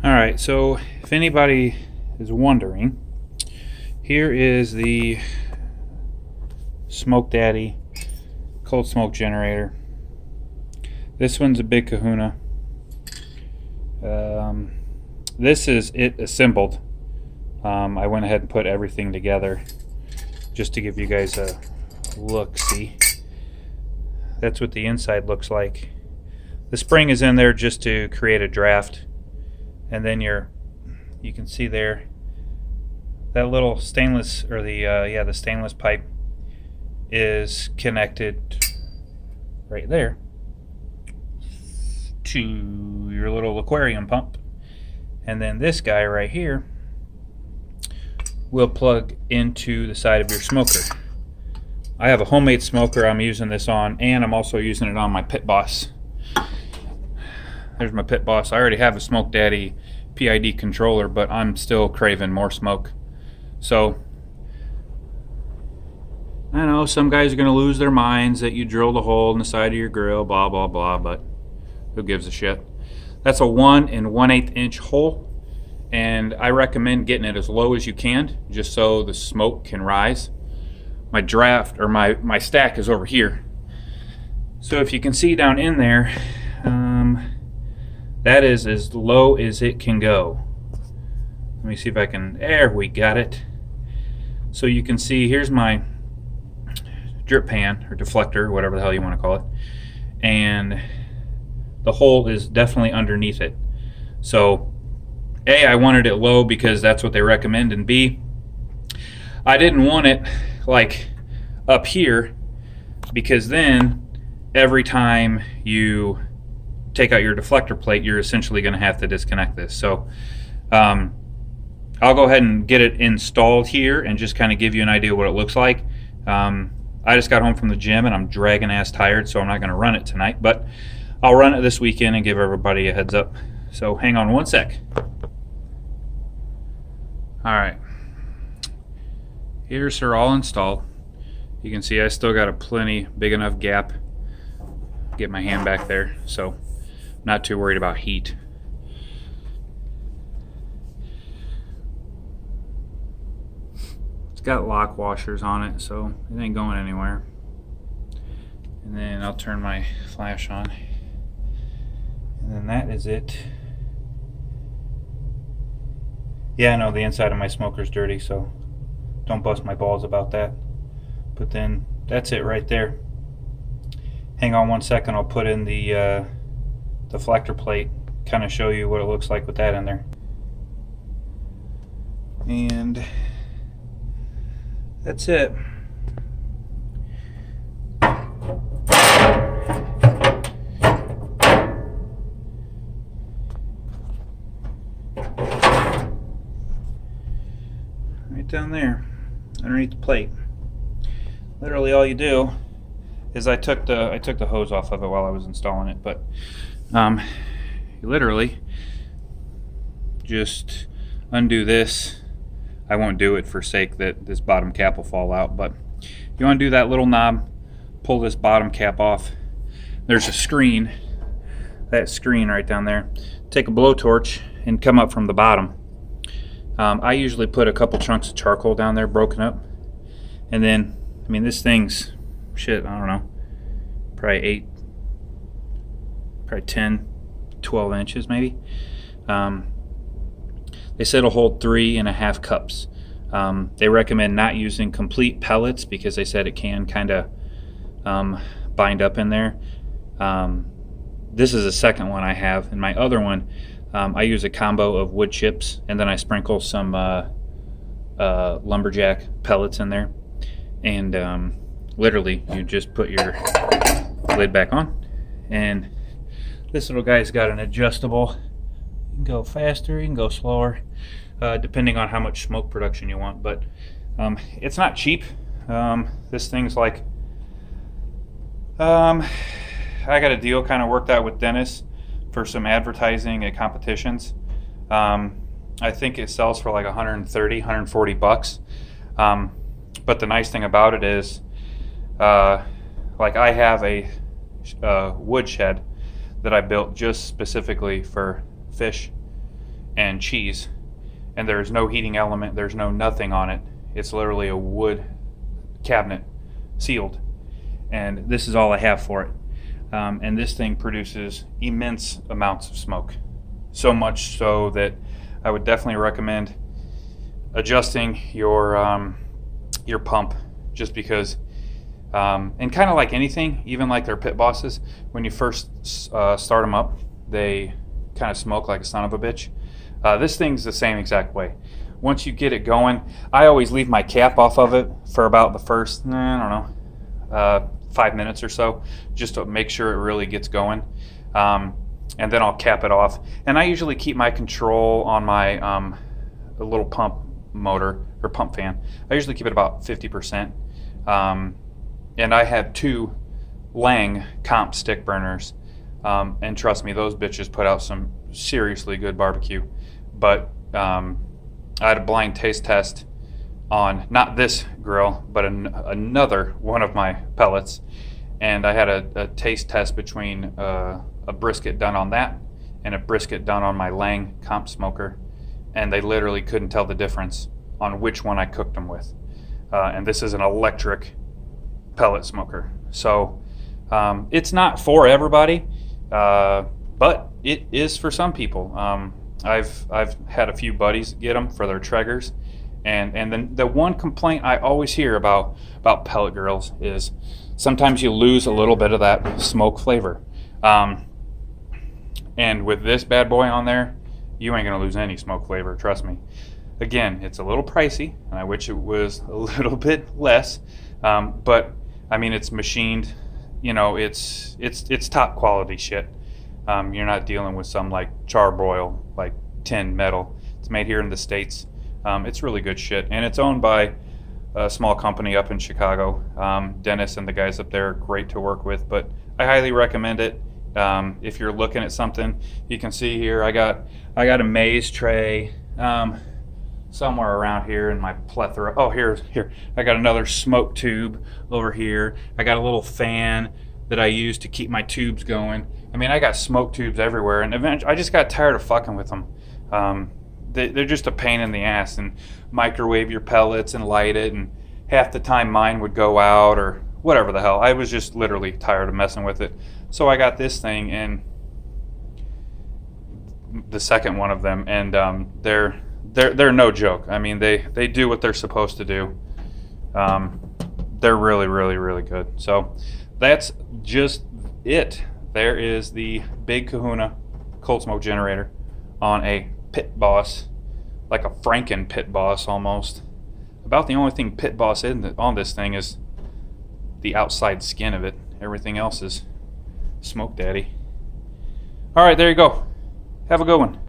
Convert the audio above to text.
Alright, so if anybody is wondering, here is the Smoke Daddy cold smoke generator. This one's a Big Kahuna. This is it assembled. I went ahead and put everything together just to give you guys a look-see. That's what the inside looks like. The spring is in there just to create a draft, and then you can see there that little stainless, or the stainless pipe is connected right there to your little aquarium pump, and then this guy right here will plug into the side of your smoker. I have a homemade smoker I'm using this on, and I'm also using it on my Pit Boss. There's my Pit Boss. I already have a Smoke Daddy PID controller, but I'm still craving more smoke. So I know some guys are going to lose their minds that you drilled a hole in the side of your grill, blah blah blah, but who gives a shit? That's a 1 1/8 inch hole, and I recommend getting it as low as you can, just so the smoke can rise. My draft, or my stack, is over here. So if you can see down in there, that is as low as it can go. Let me see if I can, there we got it. So you can see here's my drip pan, or deflector, whatever the hell you want to call it, and the hole is definitely underneath it. So A, I wanted it low because that's what they recommend, and B, I didn't want it like up here, because then every time you take out your deflector plate, you're essentially going to have to disconnect this. So I'll go ahead and get it installed here and just kind of give you an idea what it looks like. I just got home from the gym and I'm dragging ass tired, so I'm not going to run it tonight, but I'll run it this weekend and give everybody a heads up. So hang on one sec. Alright, here's her all installed. You can see I still got a plenty big enough gap. Get my hand back there, so I'm not too worried about heat. It's got lock washers on it, so it ain't going anywhere. And then I'll turn my flash on. And then that is it. Yeah, I know the inside of my smoker's dirty, so don't bust my balls about that. But then that's it right there. Hang on one second, I'll put in the deflector plate, kind of show you what it looks like with that in there. And that's it. Right down there, underneath the plate. Literally all you do is I took the hose off of it while I was installing it, but you literally just undo this. I won't do it for sake that this bottom cap will fall out, but you undo that little knob, pull this bottom cap off. There's a screen, that screen right down there. Take a blowtorch and come up from the bottom. I usually put a couple chunks of charcoal down there broken up, and then, I mean, this thing's, shit, I don't know, probably 10, 12 inches maybe. They said it'll hold 3.5 cups. They recommend not using complete pellets because they said it can kind of bind up in there. This is the second one I have. In my other one, I use a combo of wood chips, and then I sprinkle some lumberjack pellets in there. And literally, you just put your lid back on, and this little guy's got an adjustable. You can go faster, you can go slower, depending on how much smoke production you want. But it's not cheap. This thing's like, I got a deal kind of worked out with Dennis for some advertising at competitions. I think it sells for like 130, 140 bucks. But the nice thing about it is, like, I have a wood shed that I built just specifically for fish, and cheese, and there's no heating element, there's no nothing on it. It's literally a wood cabinet, sealed, and this is all I have for it. And this thing produces immense amounts of smoke, so much so that I would definitely recommend adjusting your pump, just because and kind of like anything, even like their pit bosses, when you first start them up, they kind of smoke like a son of a bitch. This thing's the same exact way. Once you get it going, I always leave my cap off of it for about the first, I don't know, 5 minutes or so, just to make sure it really gets going. And then I'll cap it off. And I usually keep my control on my little pump motor or pump fan. I usually keep it about 50%. And I have 2 Lang comp stick burners. And trust me, those bitches put out some seriously good barbecue. But I had a blind taste test on not this grill, but another one of my pellets. And I had a taste test between a brisket done on that and a brisket done on my Lang comp smoker. And they literally couldn't tell the difference on which one I cooked them with. And this is an electric pellet smoker. So it's not for everybody, but it is for some people. I've had a few buddies get them for their Traegers, and then the one complaint I always hear about pellet grills is sometimes you lose a little bit of that smoke flavor. And with this bad boy on there, you ain't gonna lose any smoke flavor, trust me. Again, it's a little pricey, and I wish it was a little bit less, but I mean, it's machined, it's top quality shit. You're not dealing with some like charbroil, like tin metal. It's made here in the States. It's really good shit, and it's owned by a small company up in Chicago. Dennis and the guys up there are great to work with, but I highly recommend it. If you're looking at something, you can see here I got a maize tray somewhere around here in my plethora. Oh, here I got another smoke tube over here. I got a little fan that I use to keep my tubes going. I mean, I got smoke tubes everywhere, and eventually I just got tired of fucking with them. They're just a pain in the ass, and microwave your pellets and light it, and half the time mine would go out or whatever the hell. I was just literally tired of messing with it. So I got this thing, and the second one of them, and they're no joke. I mean, they do what they're supposed to do. They're really, really, really good. So that's just it. There is the Big Kahuna cold smoke generator on a Pit Boss, like a Franken Pit Boss almost. About the only thing Pit Boss on this thing is the outside skin of it. Everything else is Smoke Daddy. All right, there you go. Have a good one.